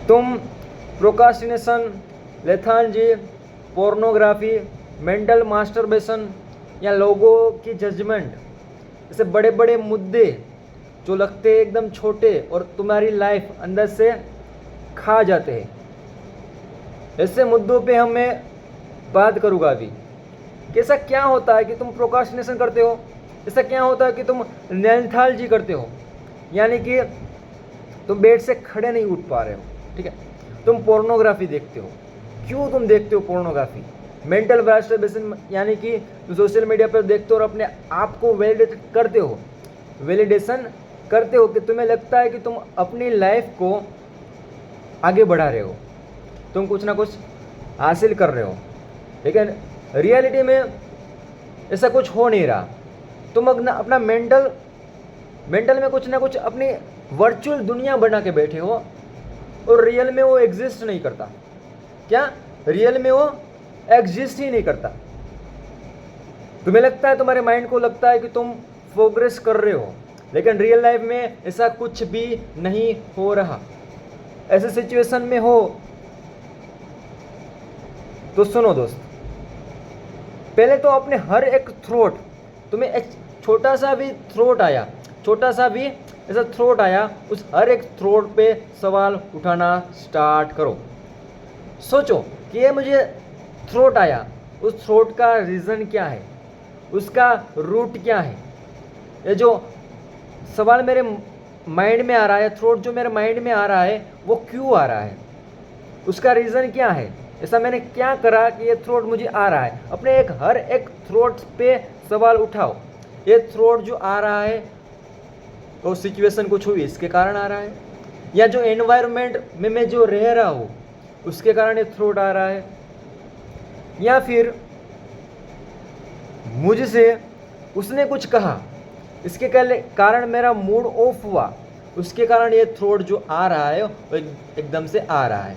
तुम procrastination, lethargy, pornography, mental masturbation या लोगों की जजमेंट, ऐसे बड़े बड़े मुद्दे जो लगते हैं एकदम छोटे और तुम्हारी लाइफ अंदर से खा जाते हैं, ऐसे मुद्दों पे मैं बात करूँगा अभी। कैसा क्या होता है कि तुम प्रोकास्टिनेशन करते हो, ऐसा क्या होता है कि तुम लेथार्जी करते हो, यानी कि तुम बेड से खड़े नहीं उठ पा रहे हो, ठीक है। तुम पोर्नोग्राफी देखते हो, क्यों तुम देखते हो पोर्नोग्राफी? मेंटल मास्टरबेशन, यानी कि तुम सोशल मीडिया पर देखते हो और अपने आप को वैलिडेशन करते हो कि तुम्हें लगता है कि तुम अपनी लाइफ को आगे बढ़ा रहे हो, तुम कुछ ना कुछ हासिल कर रहे हो, लेकिन रियलिटी में ऐसा कुछ हो नहीं रहा। तुम अपना मेंटल में कुछ ना कुछ अपनी वर्चुअल दुनिया बना के बैठे हो और रियल में वो एग्जिस्ट नहीं करता। क्या रियल में वो एग्जिस्ट ही नहीं करता? तुम्हें लगता है, तुम्हारे माइंड को लगता है कि तुम प्रोग्रेस कर रहे हो, लेकिन रियल लाइफ में ऐसा कुछ भी नहीं हो रहा। ऐसे सिचुएशन में हो तो सुनो दोस्त, पहले तो अपने हर एक थ्रोट, तुम्हें एक छोटा सा भी थ्रोट आया, उस हर एक थ्रोट पे सवाल उठाना स्टार्ट करो। सोचो कि ये मुझे थ्रोट आया, उस थ्रोट का रीज़न क्या है, उसका रूट क्या है। ये जो सवाल मेरे माइंड में आ रहा है, थ्रोट जो मेरे माइंड में आ रहा है, वो क्यों आ रहा है, उसका रीज़न क्या है, ऐसा मैंने क्या करा कि ये थ्रोट मुझे आ रहा है। अपने हर एक थ्रोट पे सवाल उठाओ। ये थ्रोट जो आ रहा है वो सिचुएशन कुछ हुई इसके कारण आ रहा है, या जो एनवायरनमेंट में मैं जो रह रहा हूँ उसके कारण ये थ्रोट आ रहा है, या फिर मुझसे उसने कुछ कहा इसके कारण मेरा मूड ऑफ हुआ, उसके कारण ये थ्रोट जो आ रहा है वो एकदम से आ रहा है।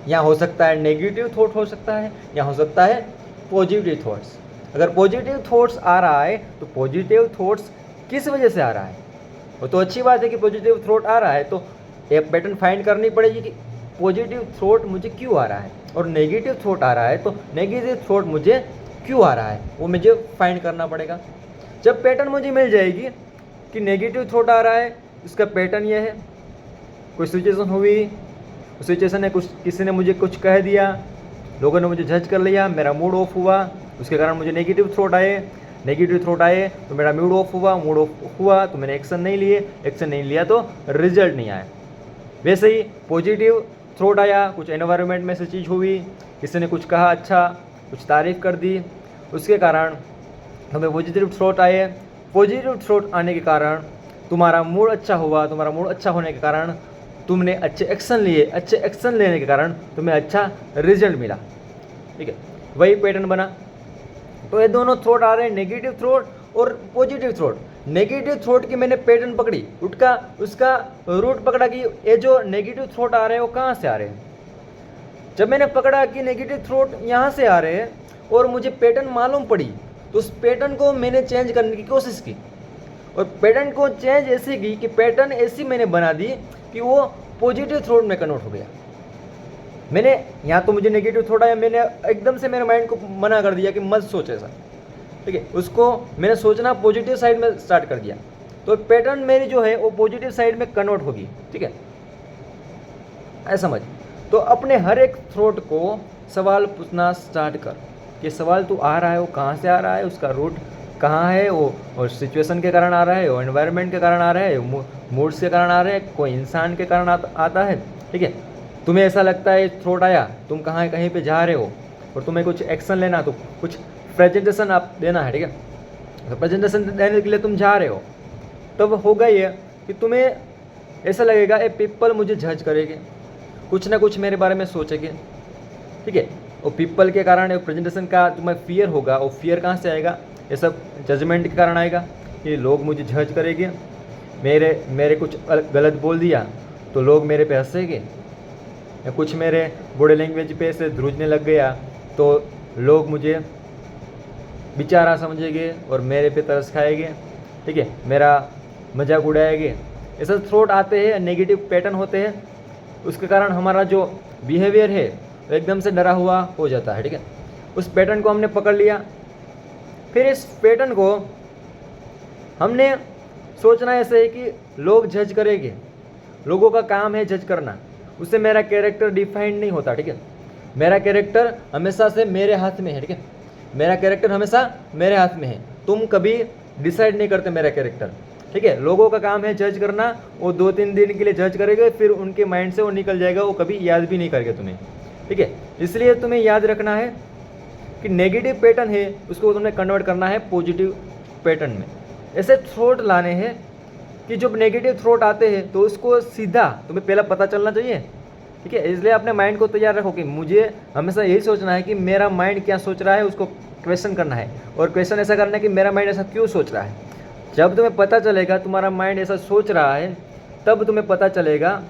या हो सकता है नेगेटिव थॉट हो सकता है, या हो सकता है पॉजिटिव थॉट्स। अगर पॉजिटिव थॉट्स आ रहा है तो पॉजिटिव थॉट्स किस वजह से आ रहा है, वो तो अच्छी बात है कि पॉजिटिव थॉट आ रहा है, तो एक पैटर्न फाइंड करनी पड़ेगी कि पॉजिटिव थॉट मुझे क्यों आ रहा है, और नेगेटिव थॉट आ रहा है तो नेगेटिव थॉट मुझे क्यों आ रहा है, वो मुझे फाइंड करना पड़ेगा। जब पैटर्न मुझे मिल जाएगी कि नेगेटिव थॉट आ रहा है, इसका पैटर्न ये है, कोई सिचुएशन हुई, उस सिचुएशन में किसी ने मुझे कुछ कह दिया, लोगों ने मुझे जज कर लिया, मेरा मूड ऑफ हुआ, उसके कारण मुझे नेगेटिव थॉट आए तो मेरा मूड ऑफ हुआ तो मैंने एक्शन नहीं लिया तो रिजल्ट नहीं आया। वैसे ही पॉजिटिव थॉट आया, कुछ एनवायरनमेंट में से चीज़ हुई, किसी ने कुछ कहा अच्छा, कुछ तारीफ़ कर दी, उसके कारण हमें पॉजिटिव थॉट आए। पॉजिटिव थॉट आने के कारण तुम्हारा मूड अच्छा हुआ, तुम्हारा मूड अच्छा होने के कारण तुमने अच्छे एक्शन लेने के कारण तुम्हें अच्छा रिजल्ट मिला, ठीक है। वही पैटर्न बना। तो ये दोनों थॉट आ रहे हैं, नेगेटिव थॉट और पॉजिटिव थॉट। नेगेटिव थॉट की मैंने पैटर्न पकड़ी, उसका रूट पकड़ा कि ये जो नेगेटिव थॉट आ रहे हैं वो कहाँ से आ रहे हैं। जब मैंने पकड़ा कि नेगेटिव थॉट यहाँ से आ रहे हैं और मुझे पैटर्न मालूम पड़ी, तो उस पैटर्न को मैंने चेंज करने की कोशिश की, और पैटर्न को चेंज ऐसी की कि पैटर्न ऐसी मैंने बना दी कि वो पॉजिटिव थॉट में कन्वर्ट हो गया। मैंने यहाँ तो मुझे नेगेटिव थॉट आया, मैंने एकदम से मेरे माइंड को मना कर दिया कि मत सोच ऐसा, ठीक है। उसको मैंने सोचना पॉजिटिव साइड में स्टार्ट कर दिया, तो पैटर्न मेरी जो है वो पॉजिटिव साइड में कन्वर्ट होगी, ठीक है। ऐसा समझ। तो अपने हर एक थॉट को सवाल पूछना स्टार्ट कर कि सवाल तो आ रहा है वो कहाँ से आ रहा है, उसका रूट कहाँ है, वो और सिचुएशन के कारण आ रहा है, वो एनवायरनमेंट के कारण आ रहा है, मूड्स के कारण आ रहा है, कोई इंसान के कारण आता है, ठीक है। तुम्हें ऐसा लगता है थॉट आया, तुम कहीं पे जा रहे हो और तुम्हें कुछ एक्शन लेना, तो कुछ प्रेजेंटेशन आप देना है, ठीक है। तो प्रेजेंटेशन देने के लिए तुम जा रहे हो, तब होगा ये कि तुम्हें ऐसा लगेगा ये पीपल मुझे जज करेंगे, कुछ ना कुछ मेरे बारे में सोचेंगे, ठीक है। और पीपल के कारण प्रेजेंटेशन का तुम्हें फियर होगा, और फियर कहाँ से आएगा, ये सब जजमेंट के कारण आएगा कि लोग मुझे जज करेंगे, मेरे कुछ गलत बोल दिया तो लोग मेरे पे हंसेंगे, या कुछ मेरे बॉडी लैंग्वेज पे से ध्रुजने लग गया तो लोग मुझे बेचारा समझेंगे और मेरे पे तरस खाएंगे, ठीक है, मेरा मजाक उड़ाएंगे। ऐसे थॉट आते हैं, नेगेटिव पैटर्न होते हैं, उसके कारण हमारा जो बिहेवियर है वो एकदम से डरा हुआ हो जाता है, ठीक है। उस पैटर्न को हमने पकड़ लिया, फिर इस पैटर्न को हमने सोचना ऐसे है कि लोग जज करेंगे, लोगों का काम है जज करना, उससे मेरा कैरेक्टर डिफाइंड नहीं होता, ठीक है। मेरा कैरेक्टर हमेशा से मेरे हाथ में है, ठीक है। मेरा कैरेक्टर हमेशा मेरे हाथ में है, तुम कभी डिसाइड नहीं करते मेरा कैरेक्टर, ठीक है। लोगों का काम है जज करना, वो 2-3 दिन के लिए जज करेंगे, फिर उनके माइंड से वो निकल जाएगा, वो कभी याद भी नहीं करेंगे तुम्हें, ठीक है। इसलिए तुम्हें याद रखना है कि नेगेटिव पैटर्न है उसको तुमने कन्वर्ट करना है पॉजिटिव पैटर्न में। ऐसे थॉट लाने हैं कि जब नेगेटिव थॉट आते हैं तो उसको सीधा तुम्हें पहला पता चलना चाहिए, ठीक है। इसलिए अपने माइंड को तैयार रखो कि मुझे हमेशा यही सोचना है कि मेरा माइंड क्या सोच रहा है, उसको क्वेश्चन करना है, और क्वेश्चन ऐसा करना है कि मेरा माइंड ऐसा क्यों सोच रहा है। जब तुम्हें पता चलेगा तुम्हारा माइंड ऐसा सोच रहा है, तब तुम्हें पता चलेगा